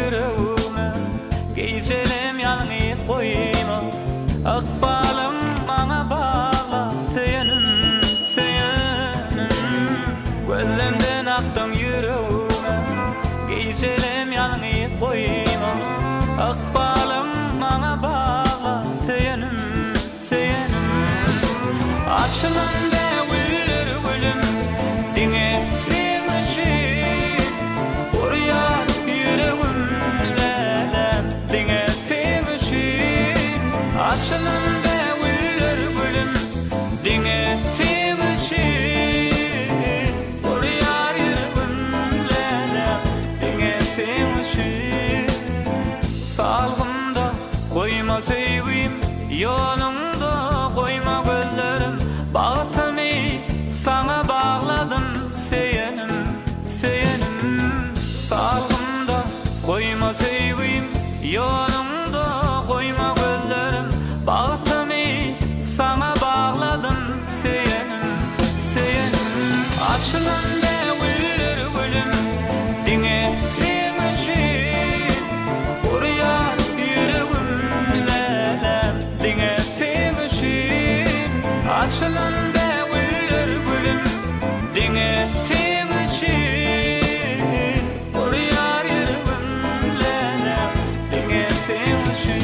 yüreğime gecelim yanını koyma akbalım bana bağla seyenim seyenim gözlemden aktım yüreğime gecelim yanını koyma akbalım bana bağla seyenim seyenim açılan da gülür gülüm dine sevmişim oraya yüreğimden dine sevmişim açılan da gülür gülüm dine sevmişim oraya yüreğimden dine sevmişim salgımda koyma sevgim yolunda koyma gözlerim bağıtımı sana bağladım seyenim seyenim salgımda koyma sevgim yolunda koyma gözlerim bağıtımı sana bağladım seyenim seyenim açılan da gülür gülüm dine sevmişim oraya yüreğimden dine sevmişim açılan da gülür gülüm dine sevmişim oraya yüreğimden dine sevmişim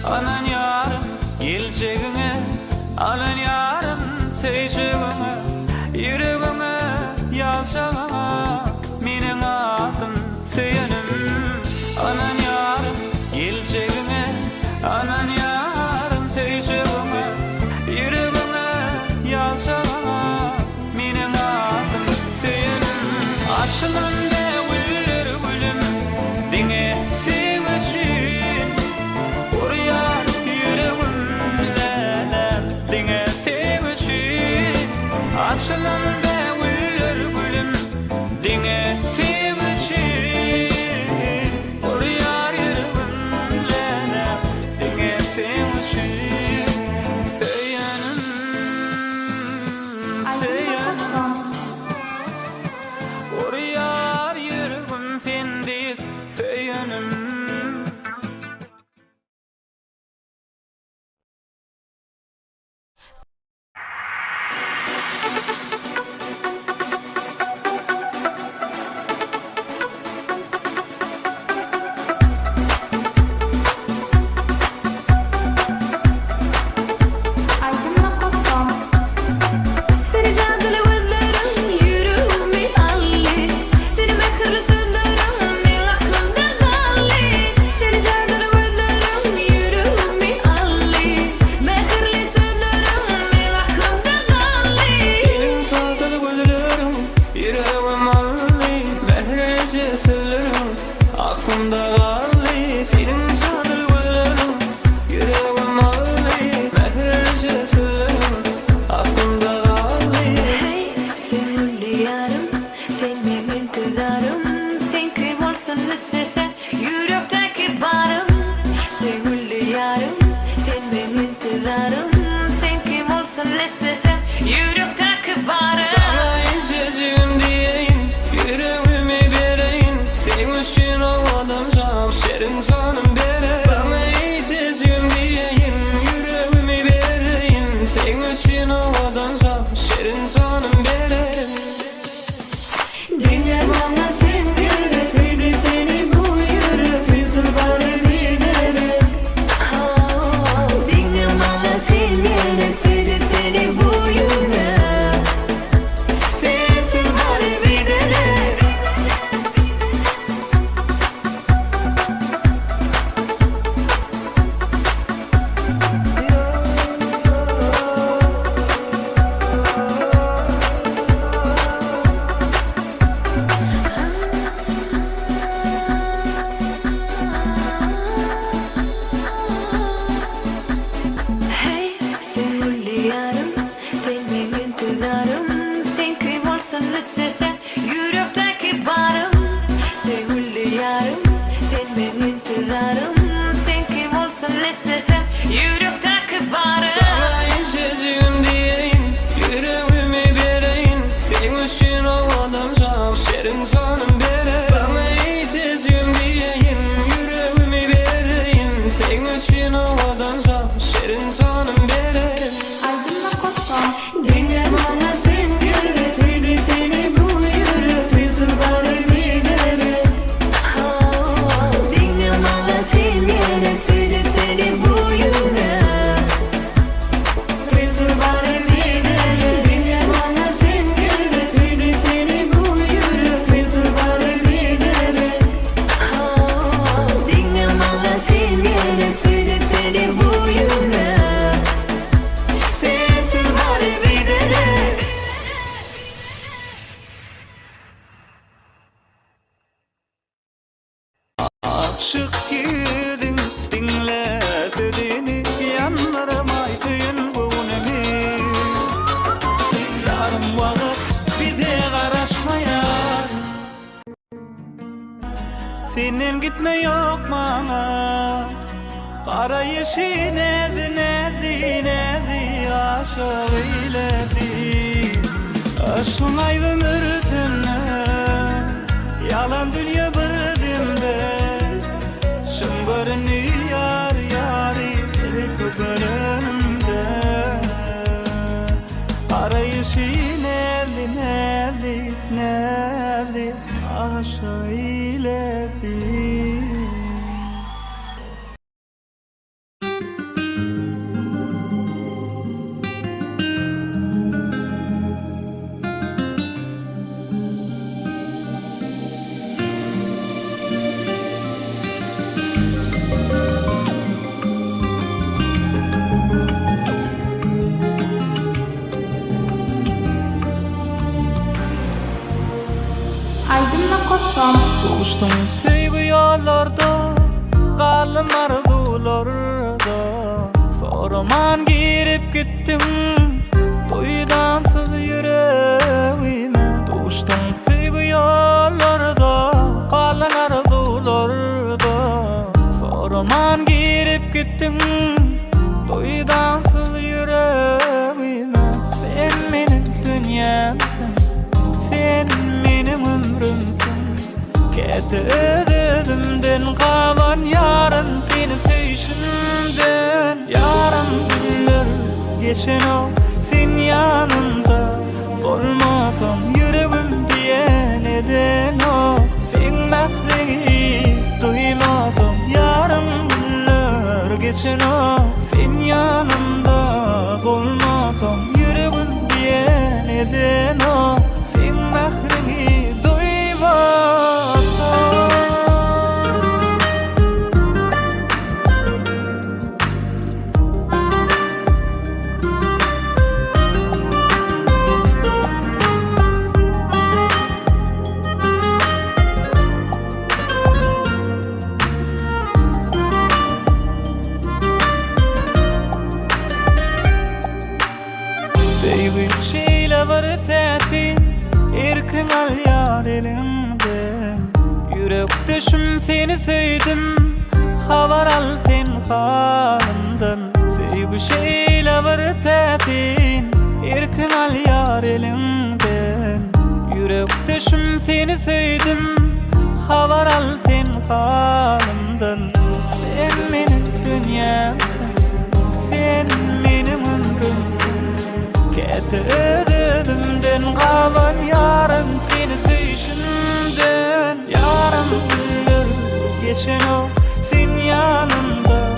anan yarım geleceğine anan yarım seveceğine yüreğime yazacağına menin adım seyenim anan yarım geleceğine anan yarım seveceğine yüreğime yazacağına menin adım seyenim açılan da gülür gülüm dine sevmişim oraya yüreğimden dine sevmişim açılan da gülür gülüm dine sevmişim oraya yüreğimden dine sevmişim seyenim seyenim oraya yüreğim sendi seyenim Seni cadele gözlerim yüreğimi alli Seni mehirli sözlerim benim aklımda kalli Seni cadele gözlerim yüreğimi alli Mehirli sözlerim benim aklımda kalli Senin cadele gözlerim yüreğim alli Mehirli sözlerim aklımda kalli Senin cadele gözlerim yüreğim alli Mehirli sözlerim aklımda kalli Hey sevgili yarım sen benim intizarım Sen kim olsun istesen yürekteki barım Sevgili yarım sen benim intizarım Sen kim olsun istesen yürekteki barım Sana içeceğim diyeyim yüreğimi vereyim Senin için olmadım canım şerin canım dere Sana içeceğim diyeyim yüreğimi vereyim Senin için olmadım canım şerin canım dere Dinle bana sen geresiydi seni bu yürü Sizin bana giderim Dinle bana sen geresiydi seni bu yürü Sizin bana giderim Aşık gidin dinle dediğini yanlarım aytıyın bu nemi yarım vakit bir de karışmayan senin gitme yok bana karayışı nedi nedi nedi aşık eyledi aşkınay ömürtünü yalan dünya bir dimde şın görünür yar yari köpürümde arayışı nerede nerede nerede aşağı eyledi Aydınla.com Dostum sevgi yollarda Kalın arzularda Soraman girip gittim Duydansız yüreğime Dostum sevgi yollarda Kalın arzularda Soraman girip gittim Duydansız yüreğime Sen benim dünyamsın Sen benim ömrümsün Kete ödümden kalan yarın seni söyüşümden Yarın günler geçen o sen yanımda Olmasam yüreğim diye neden o Sen mahveni duymasam yarın günler geçen o Sen yanımda olmasam yüreğim diye neden o Sen mahveni duymasam Sevgi şeyle var tetin Erkin al yar elimden Yürek düşüm seni sevdim Havar al tenhalımdan Sevgi şeyle var tetin Erkin al yar elimden Yürek düşüm seni sevdim Havar al tenhalımdan Sen benim dünyamsın Sen benim ömrümsün Kete ödümden kalan yarın seni söyüşümden Yarın günler geçen o sen yanımda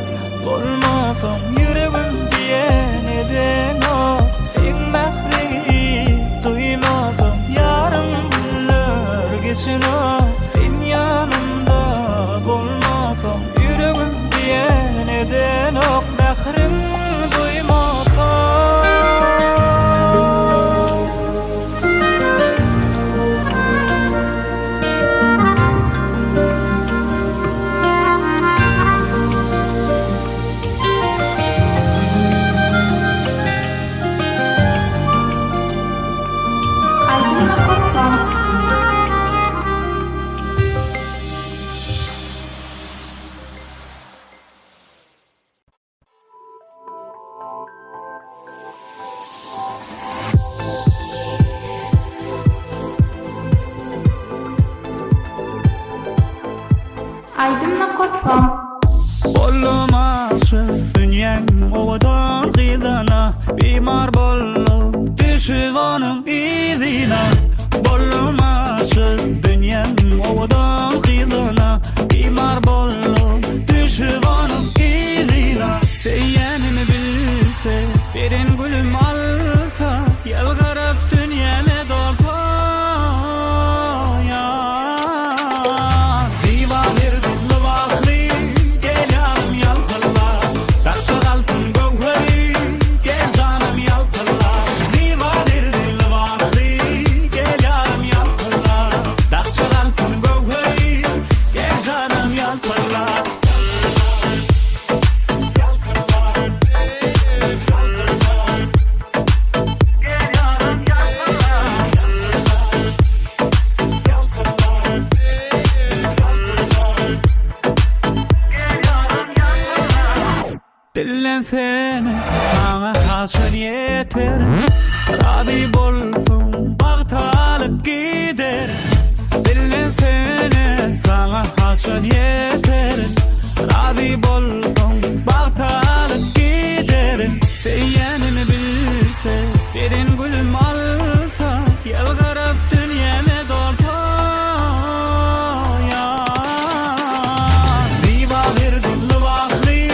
Olmasam yüreğim diye neden o Sen mahveni duymasam yarın günler geçen o Sen yanımda olmasam yüreğim diye neden o Mahrim duymasam Aydınla.com Aydınla.com Bollum aşık dünyan ovadan gidana Bimar bollum düşüp onun izine Bollum aşık dünyan ovadan gidana Bimar bollum düşüp onun izine Seyyenimi bilse berin gülüm alsa Yalgarıp dünyame dolsa ya Ziva verdin vakli yalpırlar. Dillen seni sana haşır yeter. Radi bolsun bağtalıp gider. Dillen seni sana haşır yeter. Radi bolsun bağtalıp gider. Seyenimi bilse derin gülüm alsa yalgarıp dünyeme dolsa ya. Diva verdin luvakli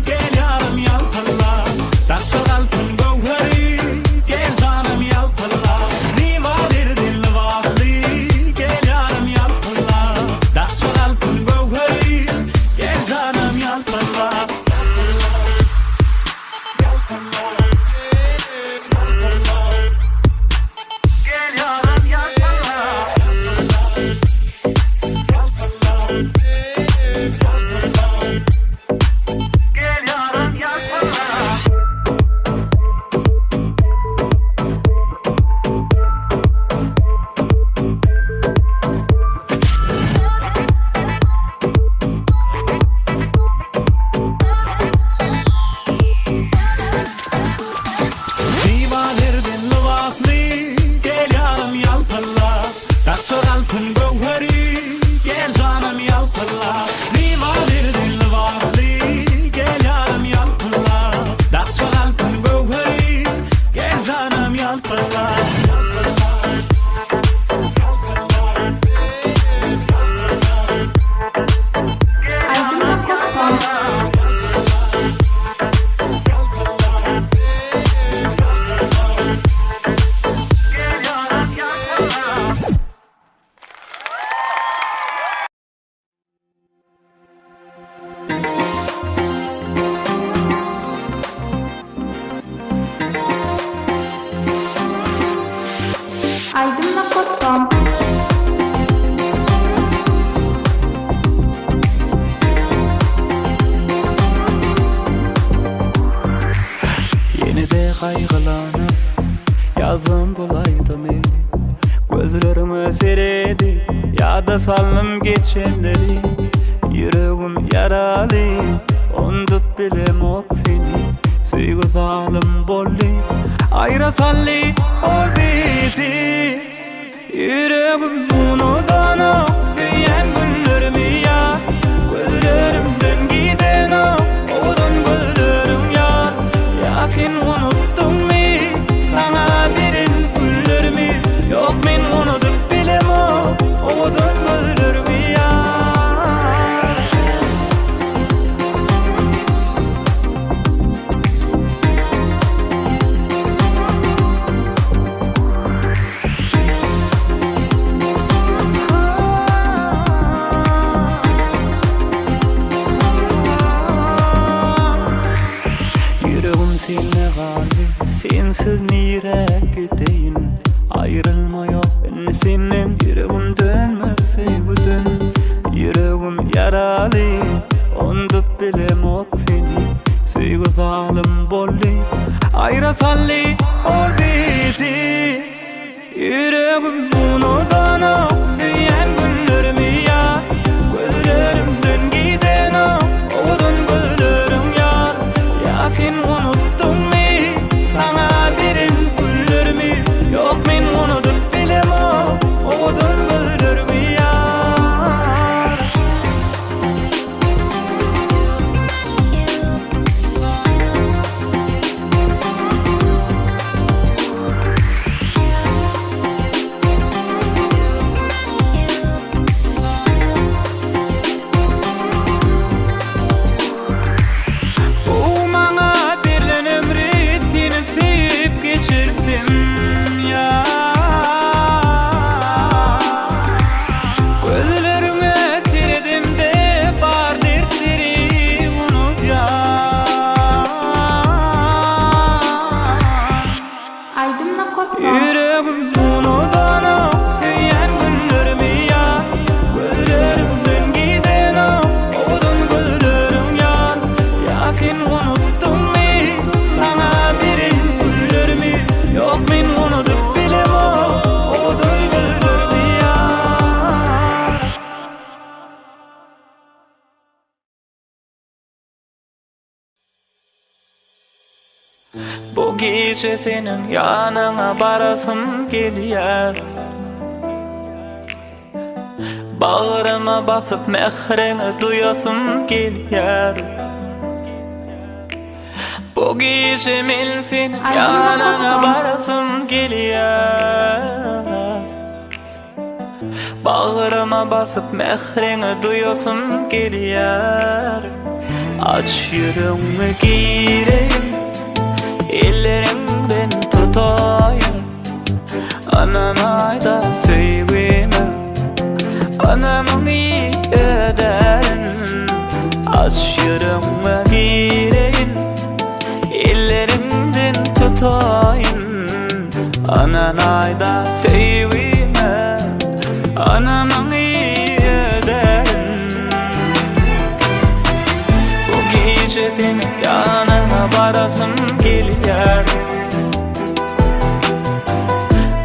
gel yarım yalpırla. Takçal altın gövheri gel canım yalpırla. Diva verdin luvakli gel yarım yalpırla. Takçal altın gövheri gel canım yalpırla. Altın gövheri gel canım yalpırla. Diva verdin luvakli gel yarım yalpırla. Dakçal altın gövheri gel canım yalpırla. Aydınla.com Yine de kaygılanıp yazım bulaydım ey. Gözlerime seredi ya da salım geçenleri. Yüreğim yaralı ondup bilem ok seni. Sevgi zalim bolli ayra salli ol bizi. Yüreğim unudan o süyen günlerimi ya. Gözlerimden giden o odun güllerim ya. Ya sen unuttun mi sana verin güllerimi. Yok men unutup bilem o odun güllerimi ya. Senle galip, sensiz nire gideyim. Ayrılma yok ben senin. Yüreğim dönmez sevgiden. Yüreğim yaralı ondup bilem ok seni. Sevgi zalim bolli ayra salli ol bizi. Yüreğim unudan o süyen günlerimi ya. Gözlerimden giden o odun güllerim ya. Ya sen unuttun mi sana verin güllerimi. Yok men unutup bilem o odun güllerimi ya. Bu gece senin yanına barasım gelýär. Bağrıma basıp mehrini duyasım gelýär. Bu gece men senin yanına barasım gelýär. Bağrıma basıp mehrini duyasım gelýär. Aç yüreğimi gireyim, ellerimden tutayım. Ananayda sevgimi, anamı iyi ederim. Aç yüreğimi gireyim, ellerimden tutayım. Ananayda sevgimi, anamı iyi ederim. Bu gece senin yanına barasım gelýär.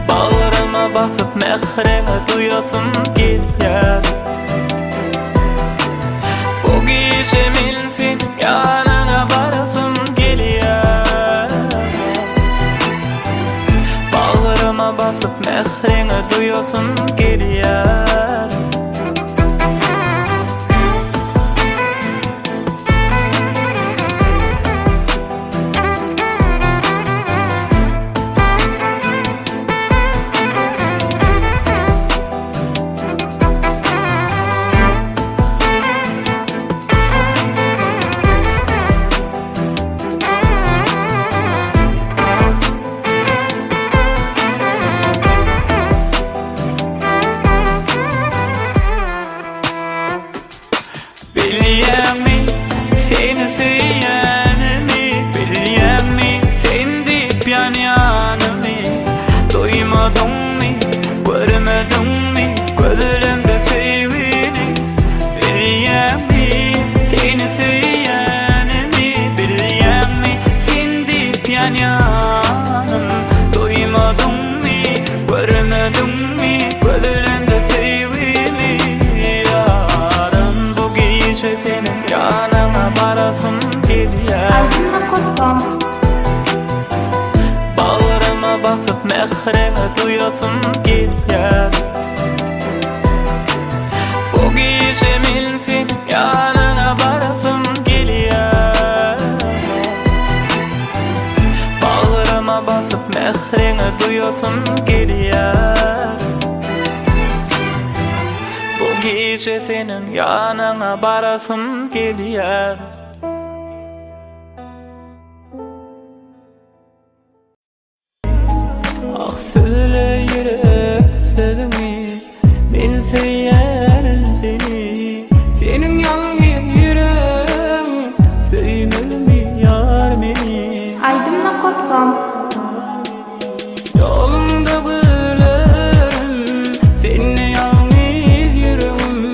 Bağrıma basıp mehrini duyasım gelýär. Bu gece men senin yanına barasım gelýär. Bağrıma basıp mehrini duyasım gelýär. Bilýärmi seni süýänimi, bilýärmi sen diýip ýanýanymy. Doýmadyňmy, görmediňmi gözlerimde sevgini. Bilýärmi seni süýänimi, bilýärmi sen diýip ýanýanym. Doýmadyňmy, görmediňmi gözlerimde sevgini. Senin yanına barasım gelýär. Aydınla.com Bağrıma basıp mehrini duyasım gelýär. Bu gece men senin yanına barasım gelýär. Bağrıma basıp mehrini duyasım gelýär. Bu gece senin yanına barasım gelýär. Ah söyle yürek sevmi, men seýärim seni. Senin ýalňy yüreğim söýmeli ýar meni. Aydınla.com Yolunda gülerim, seni yalnız yüreğim.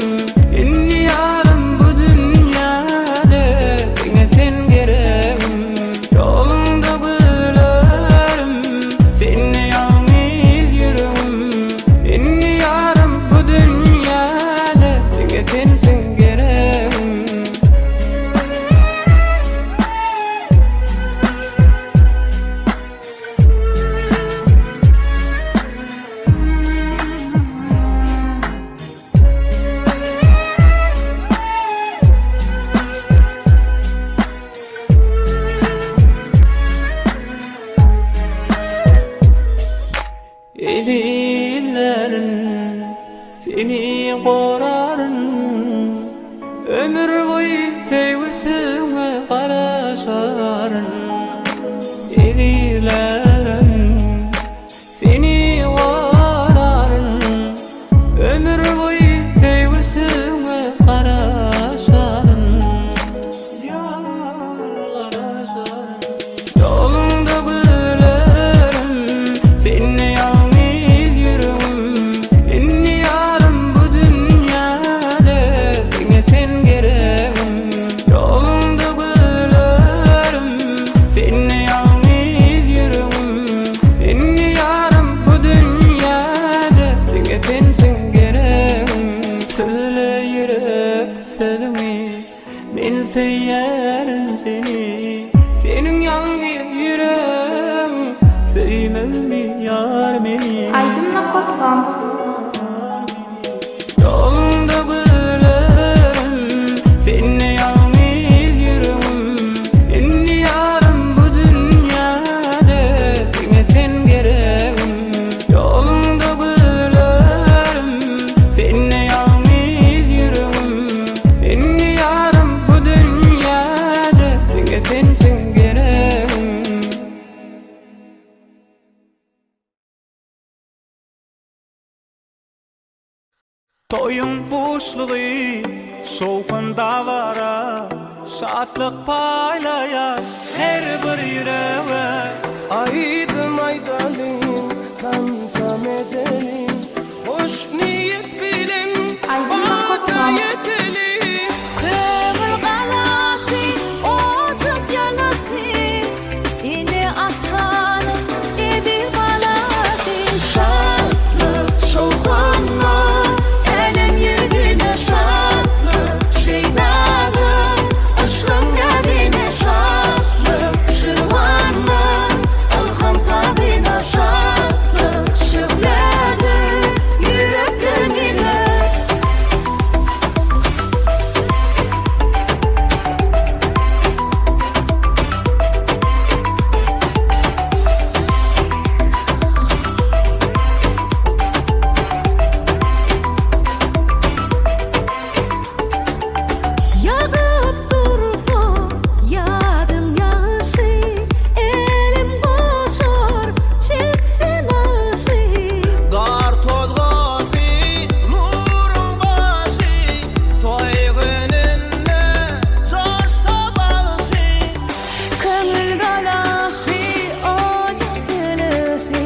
Enni yarım bu dünyada, bana sen gereğim. Yolunda gülerim, seni yalnız yüreğim. Enni yarım bu dünyada, bana sen gereğim. Edillerin seni korarın, ömür boyu sevgisine karaşarın. Edillerin seni korarın, ömür boyu sevgisine karaşarın. Yar karaşarın. Yolunda gülerim, seni yalnız yüreğim. Enni yarım bu dünyada, bana sen gereğim. Yolunda gülerim, seni yalnız yüreğim. Enni yarım bu dünyada, bana sen gereğim. Söyle yürek sevmi, men seýärim seni. Senin ýalňy yüreğim Eylemi yar meni Aydınla koptum. Yolunda bölüm seninle yalnız yürüm. Inni yarım bu dünyada yine sen gereğim. Yolunda bölüm seninle yalnız yürüm. Inni yarım bu dünyada yine sen gereğim. Toyun boşluğu soğukunda vara şatlık paylayan her bir yüreğe Aydım aydalim, tansam edelim. Hoş niyet bilin, Aydınla bana koptum. yetelim. Kömür galası, ocak yanası, yine atanın evi balası. Şartlı, soğanlı, elem yüzüne şartlı, şeytanın aşkın geldiğine şartlı, şırvanlı, alham sabine şartlı, şıvladı, yüreklerim ile. Yağıp dursun yadım yağışı, elim boşur çeksin aşı. Gar tozgası, nurun başı, toy gününde coşsa başı. Kömür galası, ocak yanası,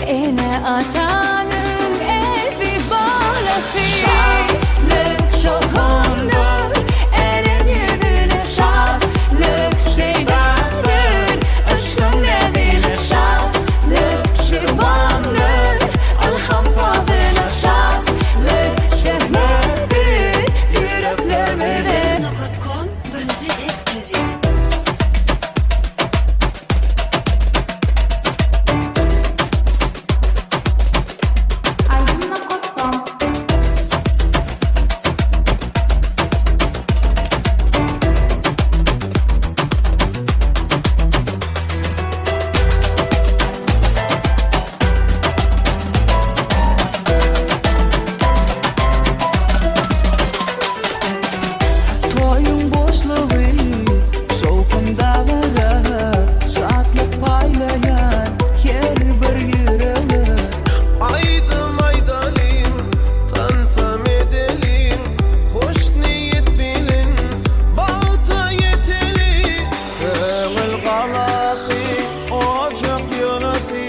yine atanın evi balası. Şartlık şokundur, elem yüzüne şartlık şeytandır, aşkın evine şartlık şirvandır, alham fadına şartlık şehmedir, yüreklerimizin. Nokta.com birinci ekskluziv. Aydınla koptum. Toyun boşluğu soğukunda vara şatlık paylayan her bir yüreğe. Aydım aydalim, tansam edelim. Hoş niyet bilin, bağıta yetelim. Kömür galası, ocak yanası,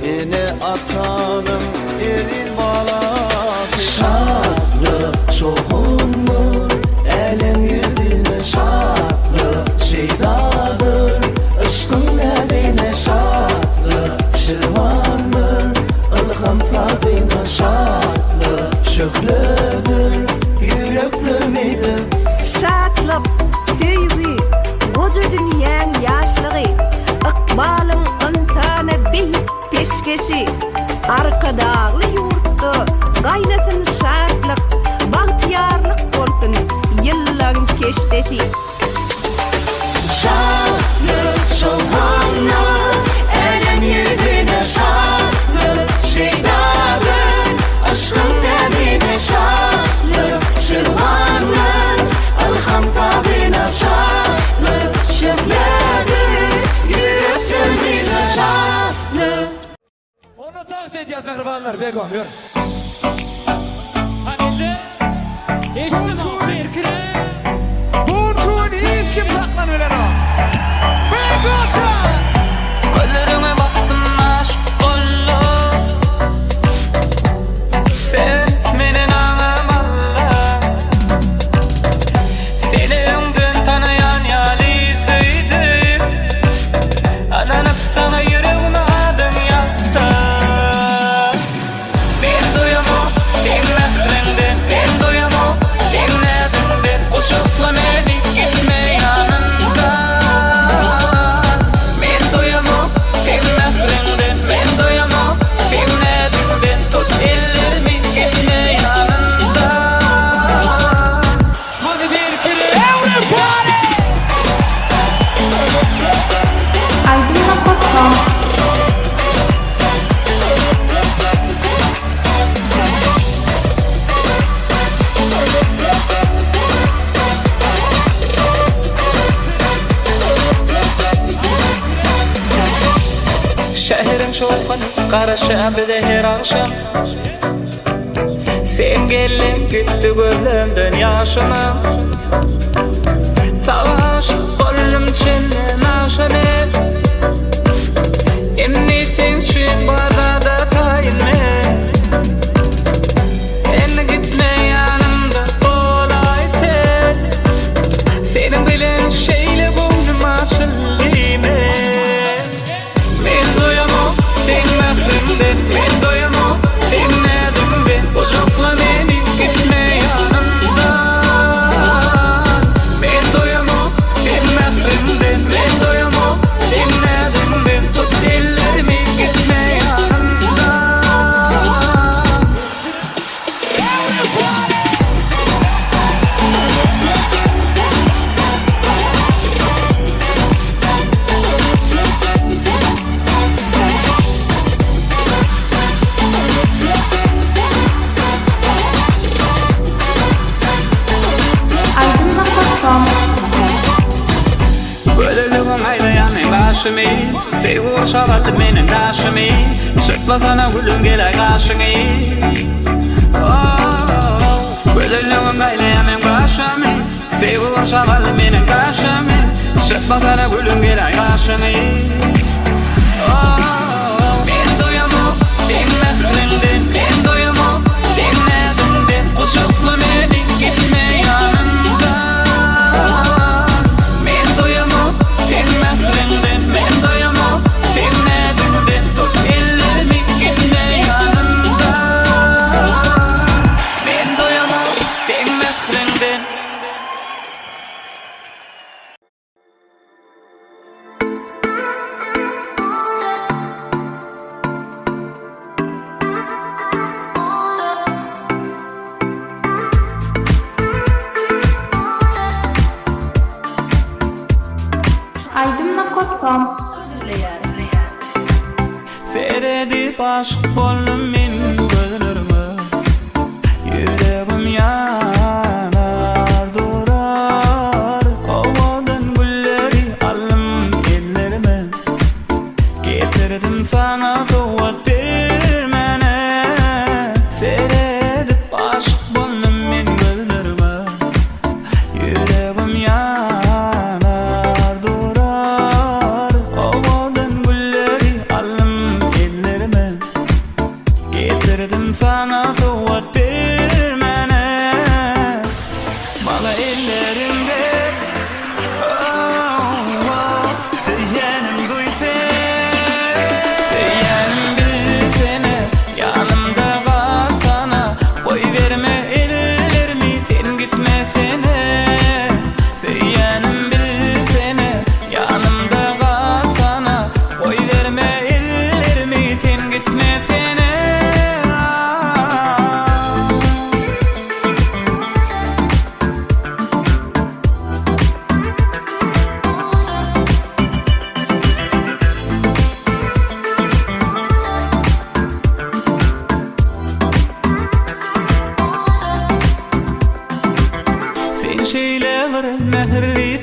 yine atanım elin balası. Şatlık soğumur, elem yüzüne şatlık şeydadır, aşkın evine şatlık şırvandır, ılgam sazına şatlık şöklüdür, yüreklerimizin. Şatlık, sevgi, koca dünyanın yaşlığı, ıkbalın insana beyip peşkeşi, arkadağlı yurttu, gaynatın şatlık, bahtiyarlık olsun, yılların keşteti. Şartlık soğanlı, elem yüzüne şartlık şeytandır, aşkın evine şartlık şırvandır, alham sabine şartlık şıvladır, yüreklerimizin şartlık. Onu taklit ediyor mehribanlar Begom yürü. Halil'de eştim o bir kire Burkun hiç kim taklanıyor lan o. Begomcan! Gözlerine baktım aşk oldu. Sen benim anam Allah. Seni ömrün tanıyan yalısıydım. Adanıp sana yüreğime adım yaktı. Ben duyamam, ben nakrende, ben duyamam, ben nakrende. Koşukla beni gitme yanımda. Ben duyamam, sen nakrende. çolkan Karaşa bir de her akşam Sen gelin gitti gözümden yaşını Savaş bollum çenle naşını Enni sen çün barada tayinme En gitme yanımda olay sen Senin bilen şeyle boynum açıldıyım Men doyamam sen mehrimden Men doyamam sen nedimden Ocakla beni gitme yanımdan Men doyamam sen mehrimden Men doyamam sen nedimden Tut ellerimi gitme yanımdan Gölülüğüm aylayanın başımı Sevur şavallı menin taşımı Çıkma sana gülüm gele karşını Gölülüğüm aylayanın başımı Sevur şavallı menin taşımı Çıkma sana gülüm gele karşını Men doyamam sen mehrinden Men doyamam sen nedimden Uçuklu beni gitme yanımdan Men doyamam sen mehrinden Men doyamam sen nedimden Tut ellerimi gitme yanımdan Men doyamam sen mehrinden Aydınla.com Seyredip aşık bollum men gözlerime Yüreğim yanar durar Havadan gülleri alım ellerime Getirdim sana kuvvet vermene Seyredip aşık bollum men gözlerime Yüreğim yanar durar Havadan gülleri alım ellerime Getirdim sana kuvvet vermene Bana ellerimde Seyyenim duyse Seyyenim bilsene Yanımda kalsana Koy verme ellerimi Sen gitmesene Seyyenim bilsene Yanımda kalsana Koy verme ellerimi Sen gitmesene Sen şeyler mehirli